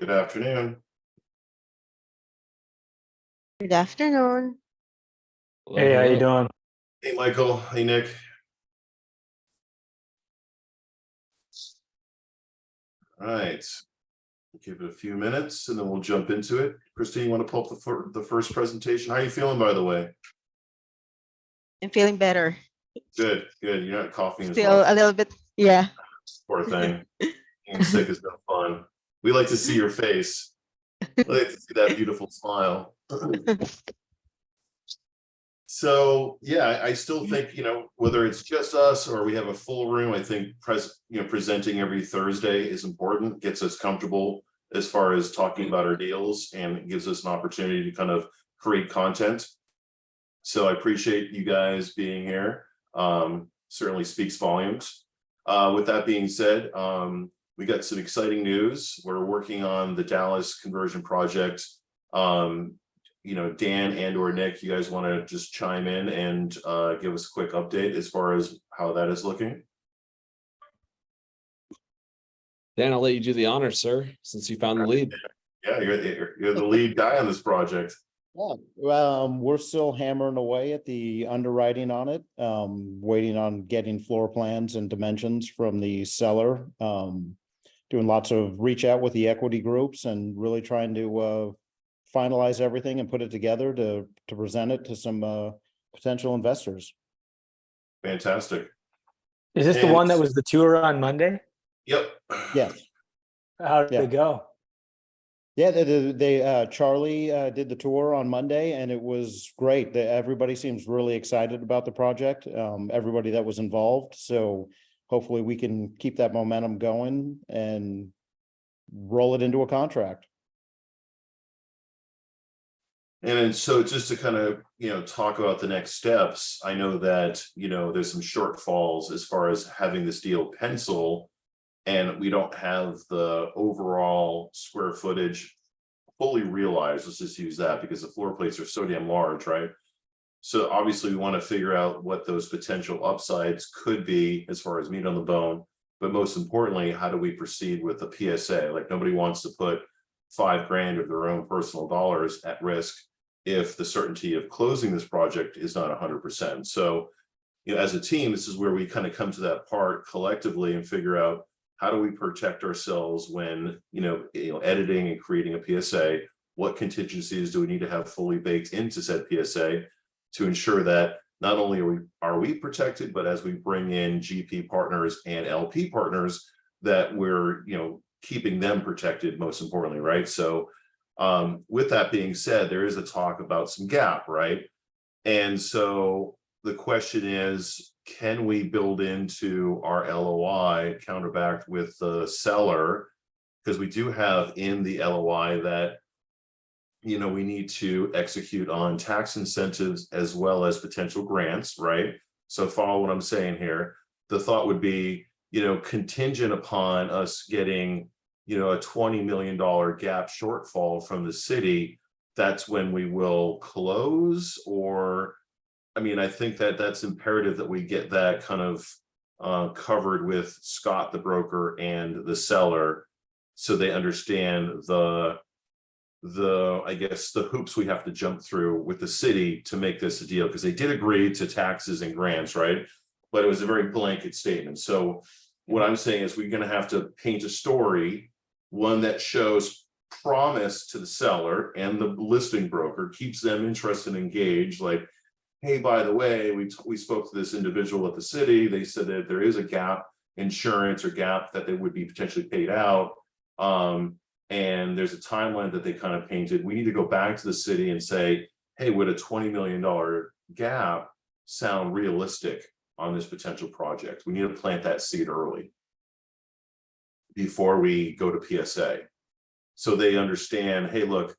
Good afternoon. Good afternoon. Hello, Hey, how you hello. doing? Hey, Michael. Hey, Nick. All right. Give it a few minutes and then we'll jump into it. Christine, you want to pull up the first presentation? How are you feeling, by the way? I'm feeling better. Good, good. You're not coughing as Still much. a little bit, yeah. Poor thing. Being sick is no fun. We like to see your face. We like to see that beautiful smile. So yeah, I still think, whether it's just us or we have a full room, I think presenting every Thursday is important, gets us comfortable as far as talking about our deals, and it gives us an opportunity to kind of create content. So I appreciate you guys being here. Certainly speaks volumes. With that being said, we got some exciting news. We're working on the Dallas conversion project. Dan and or Nick, you guys want to just chime in and give us a quick update as far as how that is looking? Dan, I'll let you do the honors, sir, since you found the lead. Yeah, you're the lead guy on this project. Yeah, we're still hammering away at the underwriting on it, waiting on getting floor plans and dimensions from the seller. Doing lots of reach out with the equity groups and really trying to finalize everything and put it together to present it to some potential investors. Fantastic. Is this the one that was the tour on Monday? Yep. Yes. How did Yeah. it go? Yeah, they Charlie did the tour on Monday and it was great. Everybody seems really excited about the project, everybody that was involved. So hopefully we can keep that momentum going and roll it into a contract. And so just to kind of, talk about the next steps, I know that, there's some shortfalls as far as having this deal pencil, and we don't have the overall square footage fully realized. Let's just use that because the floor plates are so damn large, right? So obviously we want to figure out what those potential upsides could be as far as meat on the bone. But most importantly, how do we proceed with the PSA? Like, nobody wants to put $5,000 of their own personal dollars at risk if the certainty of closing this project is not 100%. So, as a team, this is where we kind of come to that part collectively and figure out, how do we protect ourselves when, editing and creating a PSA? What contingencies do we need to have fully baked into said PSA to ensure that not only are we protected, but as we bring in GP partners and LP partners, that we're, keeping them protected, most importantly, right? So with that being said, there is a talk about some gap, right? And so the question is, can we build into our LOI counterbacked with the seller? Because we do have in the LOI that, we need to execute on tax incentives as well as potential grants, right? So follow what I'm saying here. The thought would be, contingent upon us getting, a $20 million gap shortfall from the city, that's when we will close. Or, I think that that's imperative that we get that kind of covered with Scott, the broker, and the seller, so they understand I guess the hoops we have to jump through with the city to make this a deal, because they did agree to taxes and grants, right? But it was a very blanket statement. So what I'm saying is, we're going to have to paint a story, one that shows promise to the seller and the listing broker, keeps them interested and engaged. Like, hey, by the way, we spoke to this individual at the city. They said that there is a gap insurance or gap that they would be potentially paid out. And there's a timeline that they kind of painted. We need to go back to the city and say, hey, would a $20 million gap sound realistic on this potential project? We need to plant that seed early before we go to PSA. So they understand, hey, look,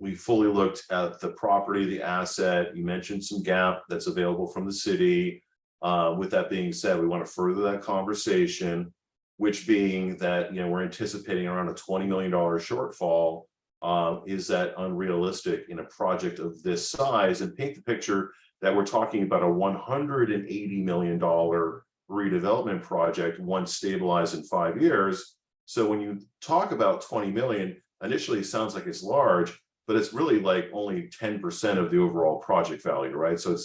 we fully looked at the property, the asset. You mentioned some gap that's available from the city. With that being said, we want to further that conversation, which being that, we're anticipating around a $20 million shortfall. Is that unrealistic in a project of this size? And paint the picture that we're talking about a $180 million redevelopment project once stabilized in 5 years. So when you talk about 20 million, initially it sounds like it's large, but it's really like only 10% of the overall project value, right? So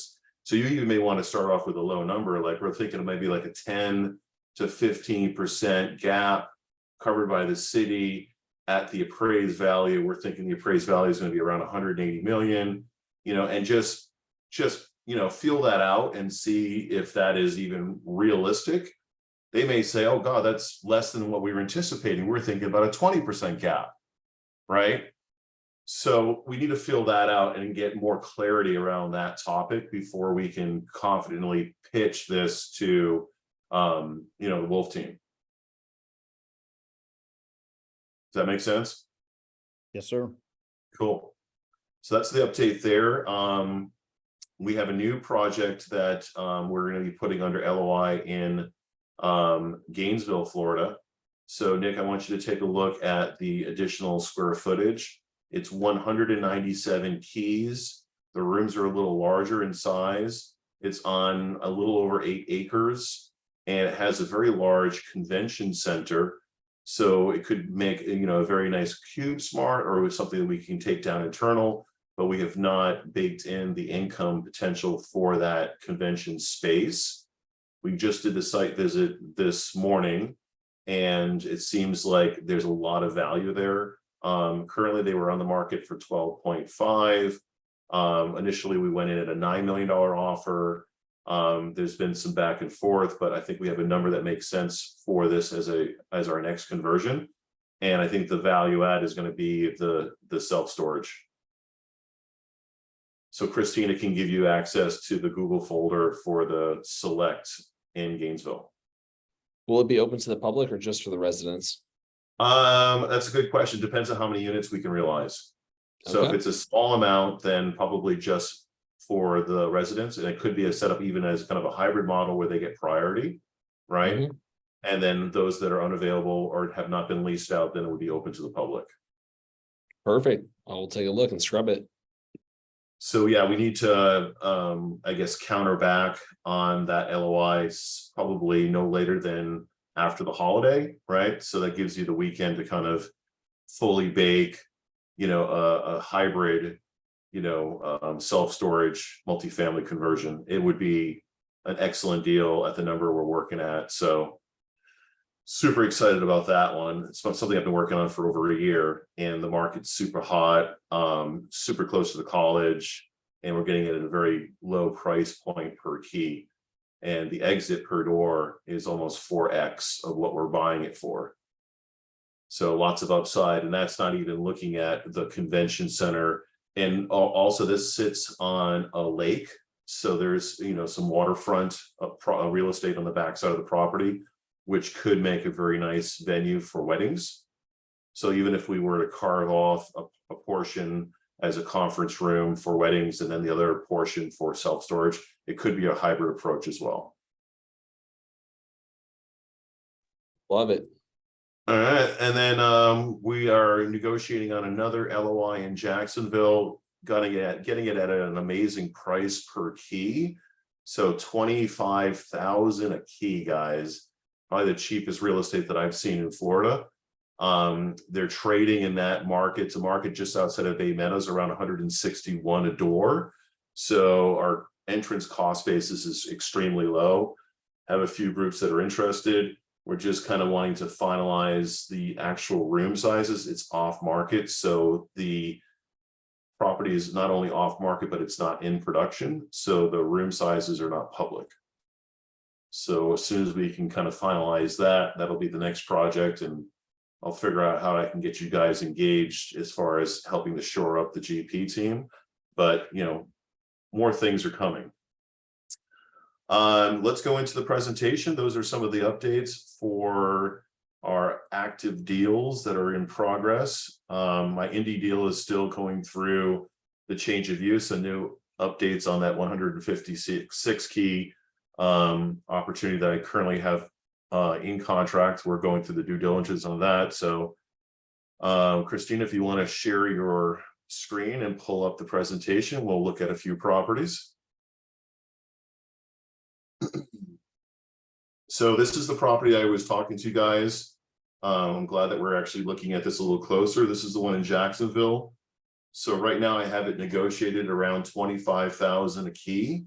you may want to start off with a low number, like we're thinking of maybe like a 10 to 15% gap covered by the city at the appraised value. We're thinking the appraised value is going to be around 180 million, and just feel that out and see if that is even realistic. They may say, oh God, that's less than what we were anticipating. We're thinking about a 20% gap, right? So we need to fill that out and get more clarity around that topic before we can confidently pitch this to, the Wolf team. Does that make sense? Yes, sir. Cool. So that's the update there. We have a new project that we're going to be putting under LOI in Gainesville, Florida. So Nick, I want you to take a look at the additional square footage. It's 197 keys. The rooms are a little larger in size. It's on a little over 8 acres, and it has a very large convention center. So it could make, a very nice cube smart, or something that we can take down internal, but we have not baked in the income potential for that convention space. We just did the site visit this morning, and it seems like there's a lot of value there. Currently they were on the market for 12.5. Initially we went in at a $9 million offer. There's been some back and forth, but I think we have a number that makes sense for this as our next conversion. And I think the value add is going to be the self-storage. So Christina can give you access to the Google folder for the select in Gainesville. Will it be open to the public or just for the residents? That's a good question. Depends on how many units we can realize. So if Okay. it's a small amount, then probably just for the residents, and it could be a setup even as kind of a hybrid model where they get priority, right? Mhm. And then those that are unavailable or have not been leased out, then it would be open to the public. Perfect. I will take a look and scrub it. So yeah, we need to, I guess, counter back on that LOI probably no later than after the holiday, right? So that gives you the weekend to kind of fully bake, a hybrid, self-storage multifamily conversion. It would be an excellent deal at the number we're working at. So super excited about that one. It's something I've been working on for over a year, and the market's super hot, super close to the college, and we're getting it at a very low price point per key. And the exit per door is almost 4x of what we're buying it for. So lots of upside, and that's not even looking at the convention center. And also this sits on a lake. So there's, some waterfront real estate on the backside of the property, which could make a very nice venue for weddings. So even if we were to carve off a portion as a conference room for weddings, and then the other portion for self-storage, it could be a hybrid approach as well. Love it. All right, and then we are negotiating on another LOI in Jacksonville, getting it at an amazing price per key. So 25,000 a key, guys. Probably the cheapest real estate that I've seen in Florida. They're trading in that market. It's a market just outside of Bay Meadows, around 161 a door. So our entrance cost basis is extremely low. Have a few groups that are interested. We're just kind of wanting to finalize the actual room sizes. It's off market. So the property is not only off market, but it's not in production. So the room sizes are not public. So as soon as we can kind of finalize that, that'll be the next project, and I'll figure out how I can get you guys engaged as far as helping to shore up the GP team. But, more things are coming. Let's go into the presentation. Those are some of the updates for our active deals that are in progress. My indie deal is still going through the change of use and new updates on that 156 key opportunity that I currently have in contract. We're going through the due diligence on that. So Christina, if you want to share your screen and pull up the presentation, we'll look at a few properties. So this is the property I was talking to you guys I'm glad that we're actually looking at this a little closer. This is the one in Jacksonville. So right now I have it negotiated around 25,000 a key.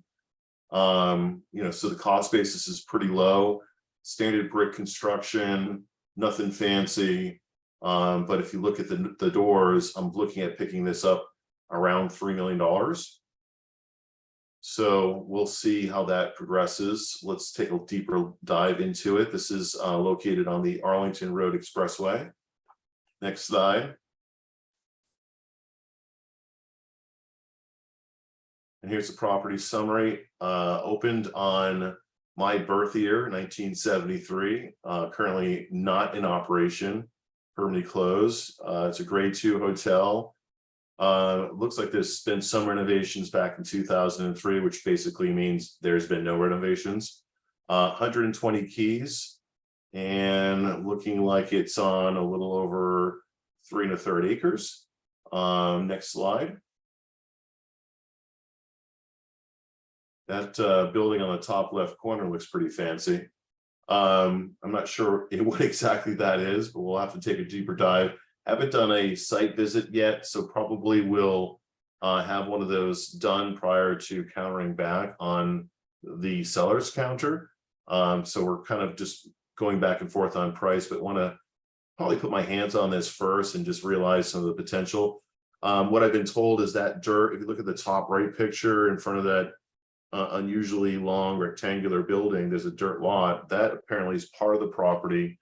So the cost basis is pretty low, standard brick construction, nothing fancy. But if you look at the doors, I'm looking at picking this up around $3 million. So we'll see how that progresses. Let's take a deeper dive into it. This is located on the Arlington Road Expressway. Next slide. And here's the property summary. Opened on my birth year, 1973. Currently not in operation, permanently closed. It's a grade 2 hotel. Looks like there's been some renovations back in 2003, which basically means there's been no renovations. 120 keys, and looking like it's on a little over 3 1/3 acres. Next slide. That building on the top left corner looks pretty fancy. I'm not sure what exactly that is, but we'll have to take a deeper dive. Haven't done a site visit yet, so probably will have one of those done prior to countering back on the seller's counter. So we're kind of just going back and forth on price, but want to probably put my hands on this first and just realize some of the potential. What I've been told is that dirt, if you look at the top right picture in front of that unusually long rectangular building, there's a dirt lot that apparently is part of the property.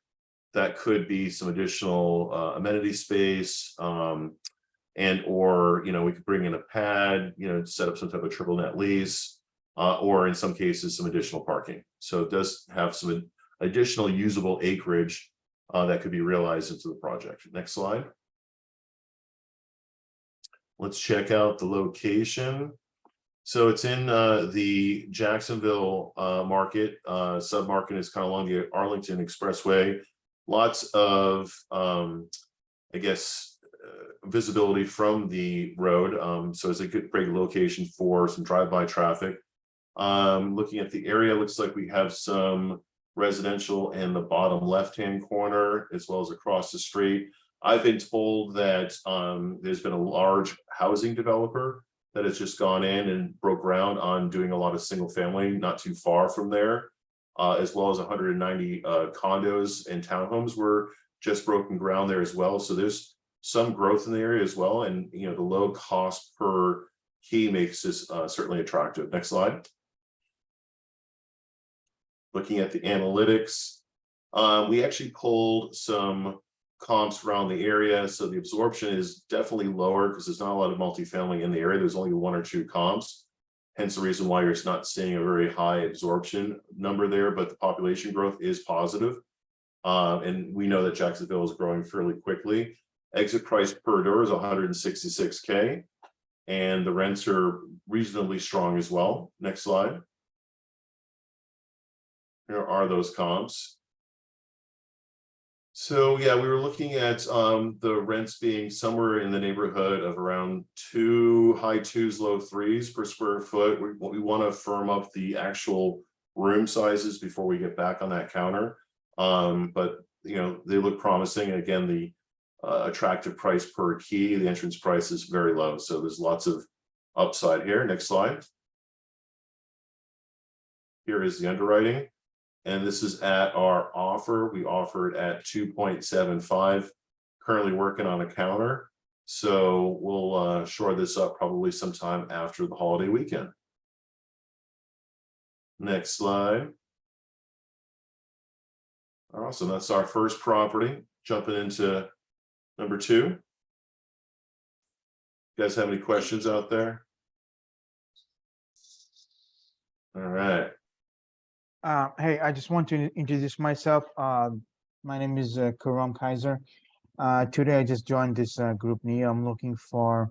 That could be some additional amenity space, and or we could bring in a pad, set up some type of triple net lease, or in some cases some additional parking. So it does have some additional usable acreage that could be realized into the project. Next slide. Let's check out the location. So it's in the Jacksonville market. Submarket is kind of along the Arlington Expressway. Lots of, visibility from the road. So it's a great location for some drive-by traffic. Looking at the area, looks like we have some residential in the bottom left-hand corner, as well as across the street. I've been told that there's been a large housing developer that has just gone in and broke ground on doing a lot of single family not too far from there, as well as 190 condos and townhomes were just broken ground there as well. So there's some growth in the area as well, and the low cost per key makes this certainly attractive. Next slide. Looking at the analytics, we actually pulled some comps around the area, so the absorption is definitely lower because there's not a lot of multifamily in the area. There's only 1 or 2 comps, hence the reason why you're not seeing a very high absorption number there, but the population growth is positive. And we know that Jacksonville is growing fairly quickly. Exit price per door is 166K, and the rents are reasonably strong as well. Next slide. Here are those comps. So yeah, we were looking at the rents being somewhere in the neighborhood of around high 2s, low 3s per square foot. We want to firm up the actual room sizes before we get back on that counter. But they look promising. And again, the attractive price per key, the entrance price is very low. So there's lots of upside here. Next slide. Here is the underwriting. And this is at our offer. We offered at 2.75, currently working on a counter. So we'll shore this up probably sometime after the holiday weekend. Next slide. Awesome, that's our first property. Jumping into number 2. You guys have any questions out there? All right. Hey, I just want to introduce myself. My name is Karam Kaiser. Today I just joined this group NEO. I'm looking to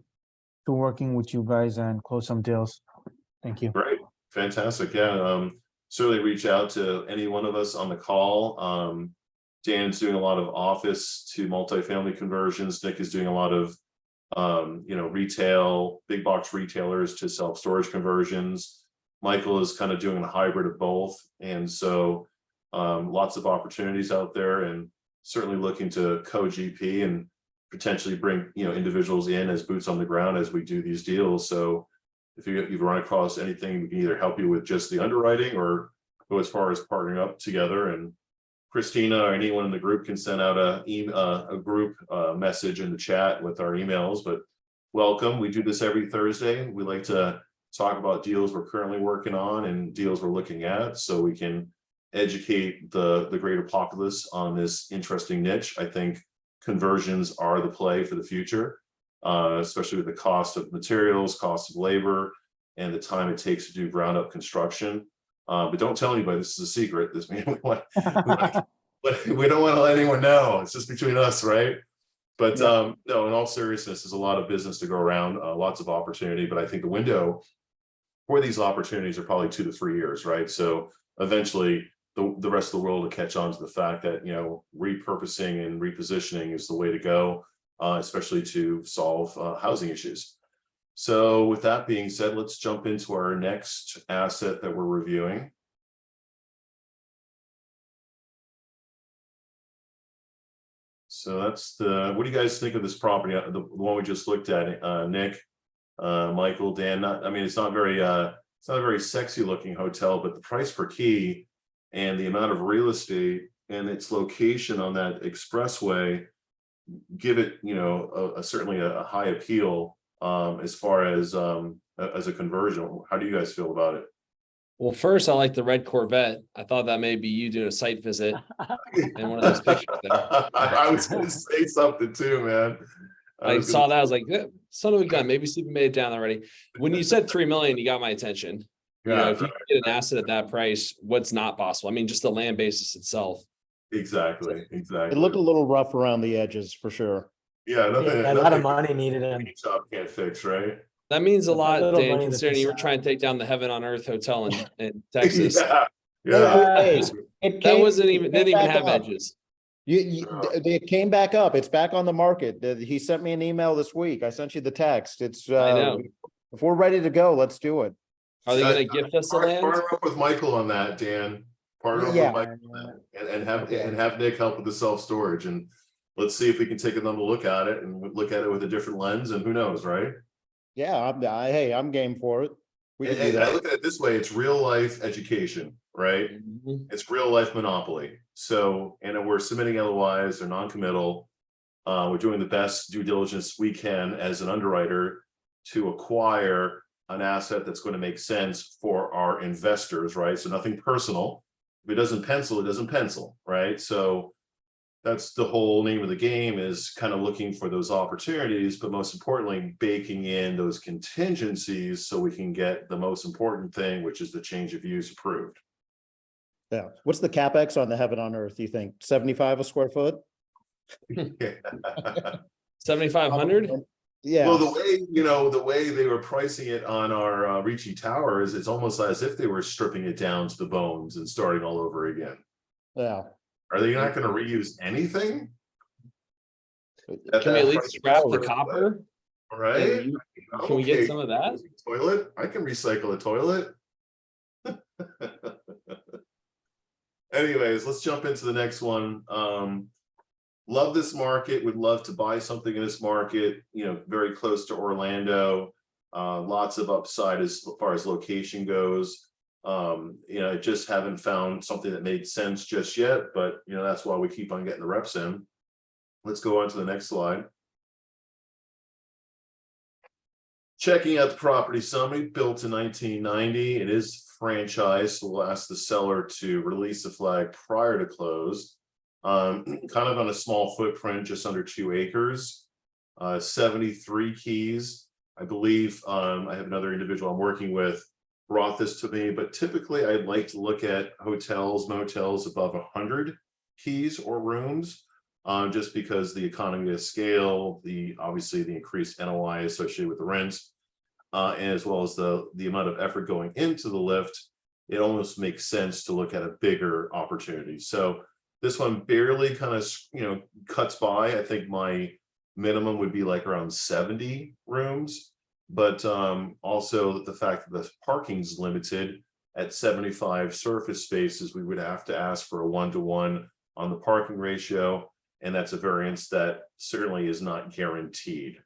working with you guys and close some deals. Thank you. Great, fantastic. Yeah, certainly reach out to any one of us on the call. Dan's doing a lot of office to multifamily conversions. Nick is doing a lot of retail, big box retailers to self-storage conversions. Michael is kind of doing a hybrid of both. And so lots of opportunities out there, and certainly looking to co-GP and potentially bring, individuals in as boots on the ground as we do these deals. So if you've run across anything, we can either help you with just the underwriting or go as far as partnering up together. And Christina or anyone in the group can send out a group message in the chat with our emails. But welcome. We do this every Thursday. We like to talk about deals we're currently working on and deals we're looking at, so we can educate the greater populace on this interesting niche. I think conversions are the play for the future, especially with the cost of materials, cost of labor, and the time it takes to do ground up construction. But don't tell anybody, this is a secret. This means we don't want to let anyone know. It's just between us, right? But no, in all seriousness, there's a lot of business to go around, lots of opportunity. But I think the window for these opportunities are probably 2 to 3 years, right? So eventually the rest of the world will catch on to the fact that, repurposing and repositioning is the way to go, especially to solve housing issues. So with that being said, let's jump into our next asset that we're reviewing. So that's what do you guys think of this property? The one we just looked at, Nick, Michael, Dan. It's not a very sexy looking hotel, but the price per key and the amount of real estate and its location on that expressway give it, certainly a high appeal as far as a conversion. How do you guys feel about it? Well, first, I like the red Corvette. I thought that may be you doing a site visit in one of those pictures there. I was going to say something too, man. I saw that. I was like, son of a gun. Maybe Stephen made it down already. When you said 3 million, you got my attention. If you get an asset at that price, what's not possible? Just the land basis itself. Exactly. It looked a little rough around the edges for sure. Yeah, nothing. A lot of money needed in. Job can't fix, right? That means a lot, little Dan, money to considering you were fix trying to take down the Heaven on Earth hotel in Texas. Yeah. Hey, That didn't even have edges. It came back up. It's back on the market. He sent me an email this week. I sent you the text. It's I know. if we're ready to go, let's do it. Are they going to gift us the land? Partner up with Michael on that, Dan. Partner up with Michael on that, and have Nick help with the self-storage, and let's see if we can take another look at it and look at it with a different lens, and who knows, right? Yeah, I'm game for it. We can do And I that. look at it this way: it's real life education, right? Mhm. It's real life monopoly. So, and we're submitting LOIs, they're non-committal. We're doing the best due diligence we can as an underwriter to acquire an asset that's going to make sense for our investors, right? So nothing personal. If it doesn't pencil, it doesn't pencil, right? So that's the whole name of the game, is kind of looking for those opportunities, but most importantly, baking in those contingencies so we can get the most important thing, which is the change of use approved. Yeah. What's the CapEx on the Heaven on Earth? You think 75 a square foot? 7,500? Yeah. Well, the way they were pricing it on our Ricci Tower is it's almost as if they were stripping it down to the bones and starting all over again. Yeah. Are they not going to reuse anything? Can we at least scrap the copper? Right? Can we get some of that? Toilet? I can recycle a toilet. Anyways, let's jump into the next one. Love this market, would love to buy something in this market, very close to Orlando. Lots of upside as far as location goes. I just haven't found something that made sense just yet, but that's why we keep on getting the reps in. Let's go on to the next slide. Checking out the property summary, built in 1990. It is franchised, so we'll ask the seller to release the flag prior to close. Kind of on a small footprint, just under 2 acres, 73 keys. I believe I have another individual I'm working with brought this to me, but typically I'd like to look at hotels, motels above 100 keys or rooms, just because the economy of scale, obviously the increased NOI associated with the rents, as well as the amount of effort going into the lift, it almost makes sense to look at a bigger opportunity. So this one barely kind of, cuts by. I think my minimum would be like around 70 rooms, but also the fact that the parking's limited at 75 surface spaces, we would have to ask for a 1-to-1 on the parking ratio. And that's a variance that certainly is not guaranteed.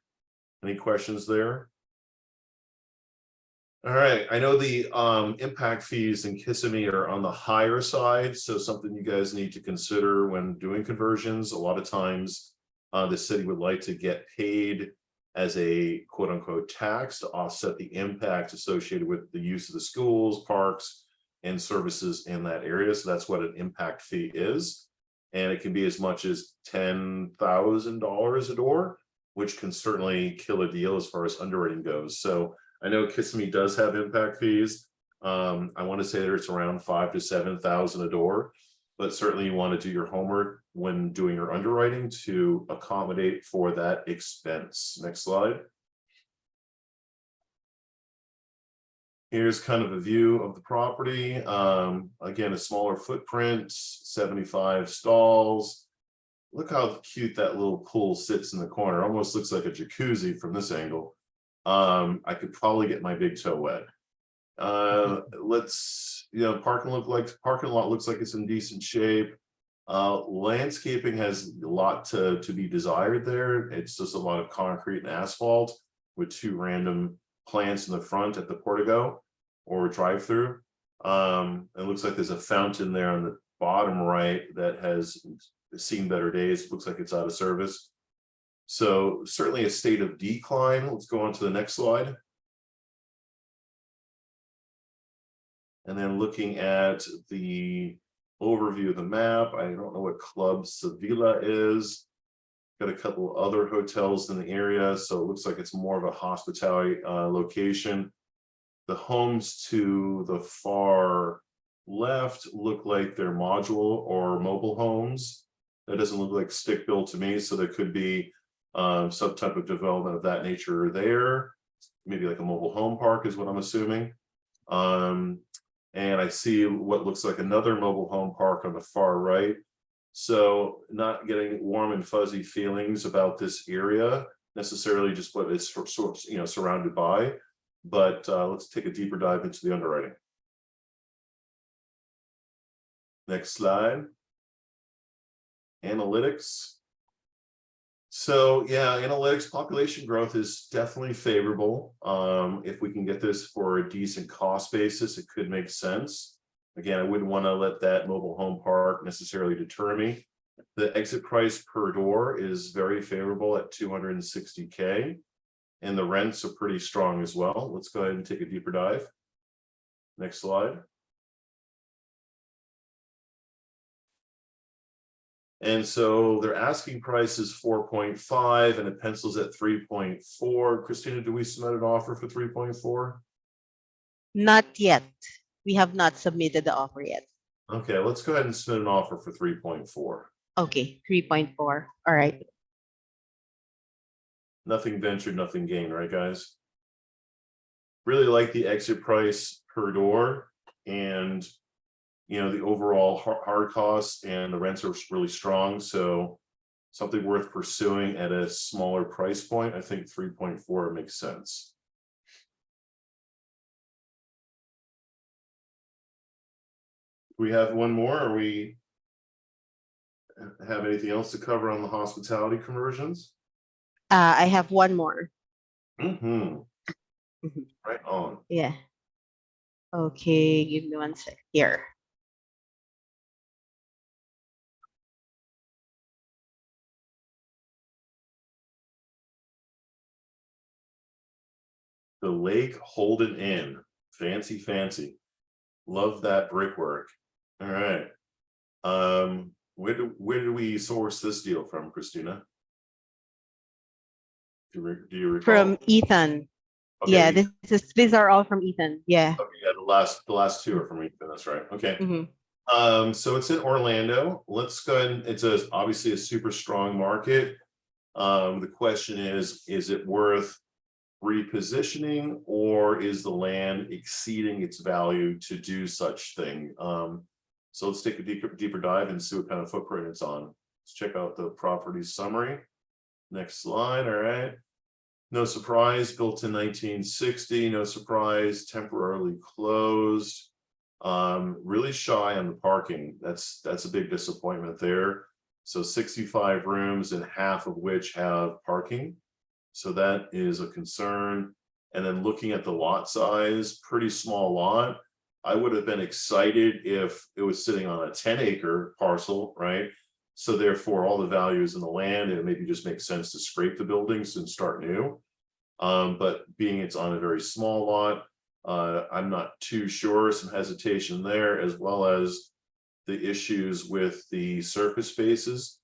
Any questions there? All right, I know the impact fees in Kissimmee are on the higher side, so something you guys need to consider when doing conversions. A lot of times, the city would like to get paid as a quote unquote tax to offset the impact associated with the use of the schools, parks, and services in that area. So that's what an impact fee is. And it can be as much as $10,000 a door, which can certainly kill a deal as far as underwriting goes. So I know Kissimmee does have impact fees. I want to say that it's around 5,000 to 7,000 a door, but certainly you want to do your homework when doing your underwriting to accommodate for that expense. Next slide. Here's kind of a view of the property. Again, a smaller footprint, 75 stalls. Look how cute that little pool sits in the corner. Almost looks like a jacuzzi from this angle. I could probably get my big toe wet. Let's, parking lot looks like it's in decent shape. Landscaping has a lot to be desired there. It's just a lot of concrete and asphalt with 2 random plants in the front at the portico or drive-through. It looks like there's a fountain there on the bottom right that has seen better days. Looks like it's out of service. So certainly a state of decline. Let's go on to the next slide. And then looking at the overview of the map, I don't know what Club Sevilla is. Got a couple other hotels in the area, so it looks like it's more of a hospitality location. The homes to the far left look like they're modular or mobile homes. That doesn't look like stick built to me, so there could be some type of development of that nature there. Maybe like a mobile home park is what I'm assuming. And I see what looks like another mobile home park on the far right. So not getting warm and fuzzy feelings about this area necessarily, just what it's surrounded by. But let's take a deeper dive into the underwriting. Next slide. Analytics. So yeah, analytics, population growth is definitely favorable. If we can get this for a decent cost basis, it could make sense. Again, I wouldn't want to let that mobile home park necessarily deter me. The exit price per door is very favorable at $260K, and the rents are pretty strong as well. Let's go ahead and take a deeper dive. Next slide. And so their asking price is 4.5 and it pencils at 3.4. Christina, do we submit an offer for 3.4? Not yet. We have not submitted the offer yet. Okay, let's go ahead and submit an offer for 3.4. Okay, 3.4. All right. Nothing ventured, nothing gained, right, guys? Really like the exit price per door, and the overall hard costs and the rents are really strong. So something worth pursuing at a smaller price point. I think 3.4 makes sense. We have one more, or we have anything else to cover on the hospitality conversions? I have one more. Right on. Yeah. Okay, give me 1 sec here. The Lake Holden Inn. Fancy. Love that brickwork. All right. Where do we source this deal from, Christina? Do you recall? From Ethan. Okay, Yeah, these are all from Ethan. Yeah. okay, yeah, the last 2 are from Ethan. That's right. Okay. Mhm. So it's in Orlando. Let's go ahead and it's obviously a super strong market. The question is it worth repositioning, or is the land exceeding its value to do such thing? So let's take a deeper dive and see what kind of footprint it's on. Let's check out the property summary. Next slide. All right. No surprise, built in 1960. No surprise, temporarily closed. Really shy on the parking. That's a big disappointment there. So 65 rooms and half of which have parking. So that is a concern. And then looking at the lot size, pretty small lot. I would have been excited if it was sitting on a 10-acre parcel, right? So therefore, all the value is in the land, and it maybe just makes sense to scrape the buildings and start new. But being it's on a very small lot, I'm not too sure, some hesitation there, as well as the issues with the surface spaces.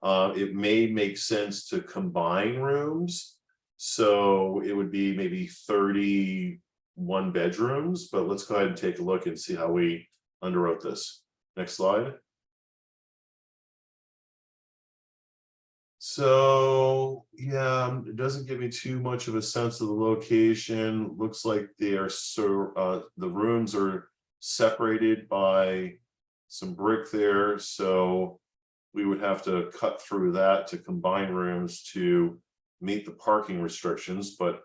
It may make sense to combine rooms. So it would be maybe 31 bedrooms, but let's go ahead and take a look and see how we underwrote this. Next slide. So, yeah, it doesn't give me too much of a sense of the location. Looks like they are the rooms are separated by some brick there. So we would have to cut through that to combine rooms to meet the parking restrictions. But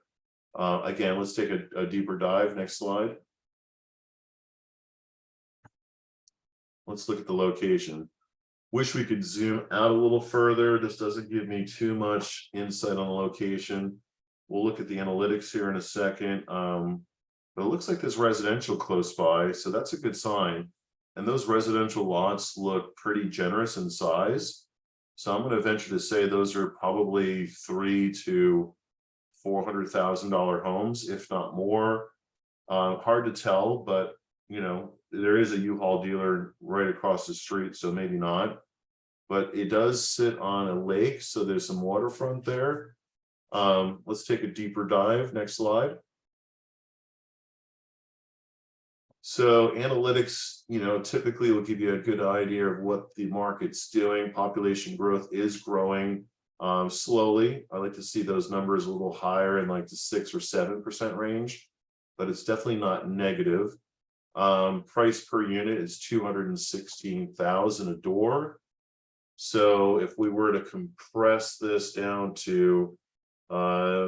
again, let's take a deeper dive. Next slide. Let's look at the location. Wish we could zoom out a little further. This doesn't give me too much insight on the location. We'll look at the analytics here in a second. But it looks like there's residential close by, so that's a good sign. And those residential lots look pretty generous in size. So I'm going to venture to say those are probably $300,000 to $400,000 homes, if not more. Hard to tell, but you know, there is a U-Haul dealer right across the street, so maybe not. But it does sit on a lake, so there's some waterfront there. Let's take a deeper dive. Next slide. So analytics, you know, typically will give you a good idea of what the market's doing. Population growth is growing slowly. I like to see those numbers a little higher in like the 6 or 7% range, but it's definitely not negative. Price per unit is $216,000 a door. So if we were to compress this down to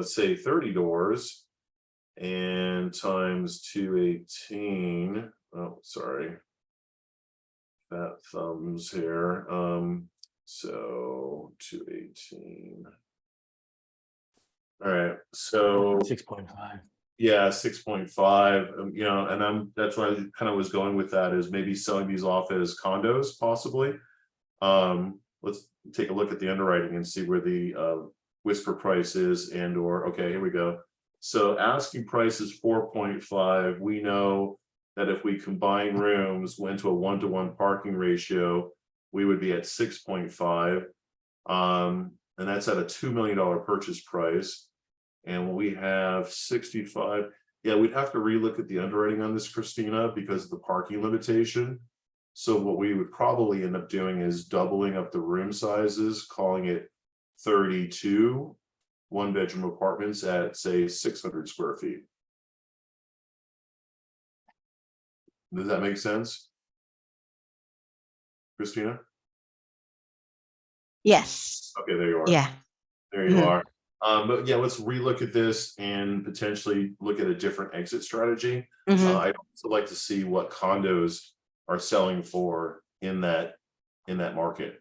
say 30 doors and times 218, oh sorry, fat thumbs here. So 218. All right, so 6.5. yeah, 6.5. You know, and that's why I kind of was going with that, is maybe selling these off as condos, possibly. Let's take a look at the underwriting and see where the whisper price is, and or okay, here we go. So asking price is 4.5. We know that if we combine rooms, went to a 1-to-1 parking ratio, we would be at 6.5. And that's at a $2 million purchase price. And we have 65. Yeah, we'd have to relook at the underwriting on this, Christina, because of the parking limitation. So what we would probably end up doing is doubling up the room sizes, calling it 32 one-bedroom apartments at say 600 square feet. Does that make sense, Christina? Yes. Okay, there you are. Yeah. There you Mhm. are. But yeah, let's relook at this and potentially look at a different exit strategy. Mhm. I'd also like to see what condos are selling for in that market.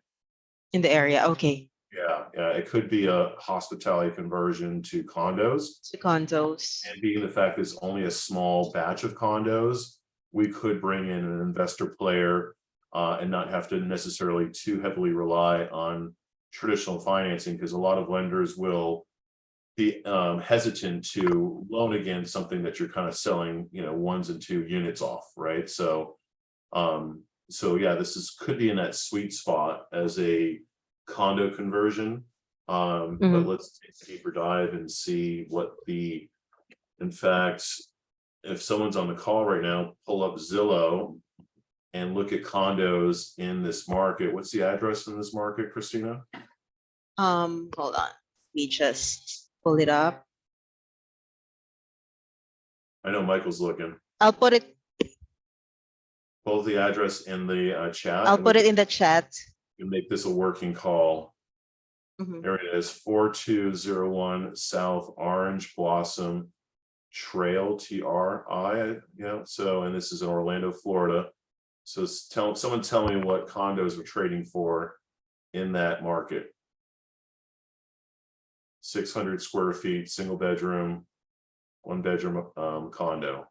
In the area. Okay. Yeah, it could be a hospitality conversion to condos. To condos. And being the fact it's only a small batch of condos, we could bring in an investor player and not have to necessarily too heavily rely on traditional financing, because a lot of lenders will be hesitant to loan against something that you're kind of selling, you know, 1s and 2 units off, right? So yeah, this could be in that sweet spot as a condo conversion. But let's take a deeper dive and see what in fact, if someone's on the call right now, pull up Zillow and look at condos in this market. What's the address in this market, Christina? Hold on. We just pull it up. I know Michael's looking. I'll put it. Both the address and the chat. I'll and put we it in the chat. can make this a working call. Mhm. There it is, 4201 South Orange Blossom Trail, TRI. Yeah, so, and this is in Orlando, Florida. So someone tell me what condos are trading for in that market. 600 square feet, single bedroom, 1 bedroom condo.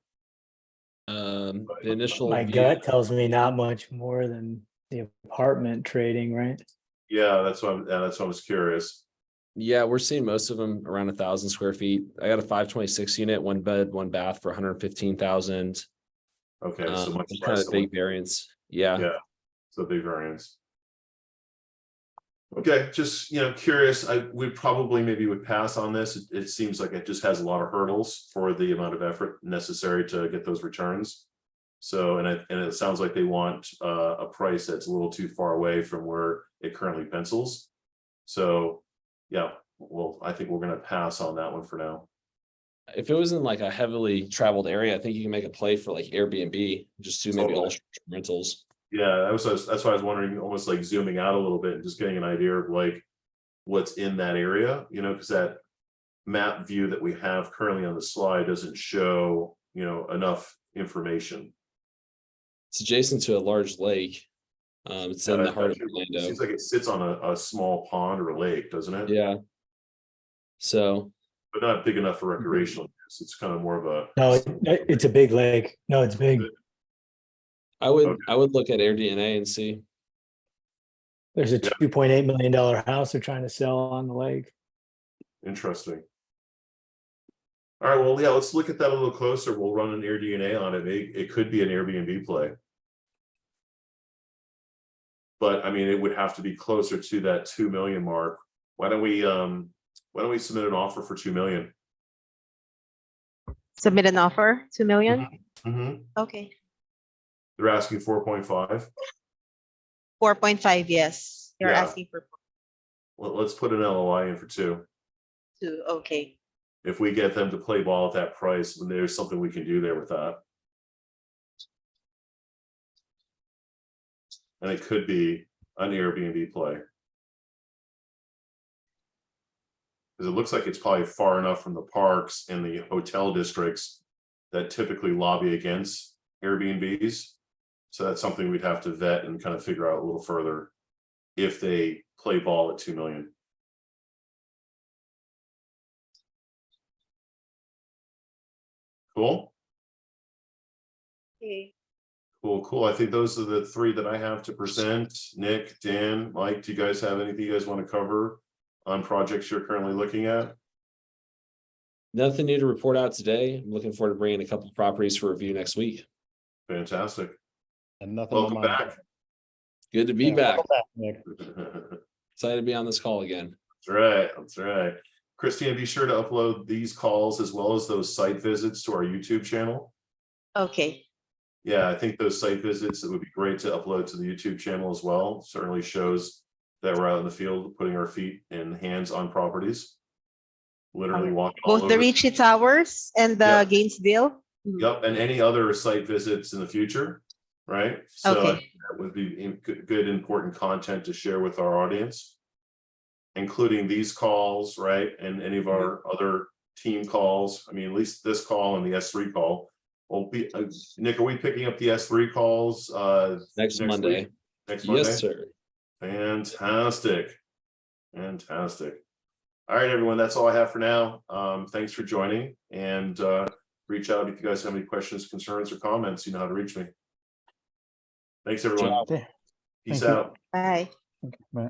The initial My view- gut tells me not much more than the apartment trading, right? Yeah, that's what I was curious. Yeah, we're seeing most of them around 1,000 square feet. I got a 526 unit, 1 bed, 1 bath for 115,000. Okay, so much Kind less of than big variance. Yeah. Yeah, so big variance. Okay, just, curious, we probably maybe would pass on this. It seems like it just has a lot of hurdles for the amount of effort necessary to get those returns. So, and it sounds like they want a price that's a little too far away from where it currently pencils. So, yeah, well, I think we're gonna pass on that one for now. If it was in like a heavily traveled area, I think you can make a play for like Airbnb, just do maybe all Totally. short-term rentals. Yeah, that's why I was wondering, almost like zooming out a little bit and just getting an idea of like what's in that area, because that map view that we have currently on the slide doesn't show, enough information. It's adjacent to a large lake. It's in the heart of It Orlando. seems like it sits on a small pond or a lake, doesn't it? Yeah. So But not big enough for recreational use. It's kind of more of a. No, it's a big lake. No, it's big. I would Okay. look at AirDNA and see. There's a Yeah. $2.8 million house they're trying to sell on the lake. Interesting. All right, well, yeah, let's look at that a little closer. We'll run an AirDNA on it. It could be an Airbnb play. But I mean, it would have to be closer to that 2 million mark. Why don't we submit an offer for 2 million? Submit an offer, 2 million? Mm-hmm. Okay. They're asking 4.5. 4.5, yes. You're Yeah. asking for Well, let's put an LOI in for 2. 2. Okay. If we get them to play ball at that price, then there's something we can do there with that. And it could be an Airbnb play. Because it looks like it's probably far enough from the parks and the hotel districts that typically lobby against Airbnbs. So that's something we'd have to vet and kind of figure out a little further if they play ball at 2 million. Cool. Okay. Cool. I think those are the 3 that I have to present. Nick, Dan, Mike, do you guys have anything you guys want to cover on projects you're currently looking at? Nothing new to report out today. I'm looking forward to bringing a couple of properties for review next week. Fantastic. And nothing. on Welcome my- back. Good to be Yeah, back. welcome back, Nick. That's Excited to be on this call again. right. Christina, be sure to upload these calls as well as those site visits to our YouTube channel. Okay. Yeah, I think those site visits, it would be great to upload to the YouTube channel as well. Certainly shows that we're out in the field, putting our feet and hands on properties. Literally walking all Both the over. Ricci Towers and the Yep. Gainesville? Yep, and any other site visits in the future, right? So Okay. that would be good, important content to share with our audience. Including these calls, right? And any of our other team calls. I mean, at least this call and the S3 call. Will be, Nick, are we picking up the S3 calls Next Monday. week? Next Monday? Yes, sir. Fantastic. All right, everyone, that's all I have for now. Thanks for joining, and reach out if you guys have any questions, concerns, or comments. You know how to reach me. Thanks, everyone. Okay. Peace Thank you. out. Bye. Okay, bye.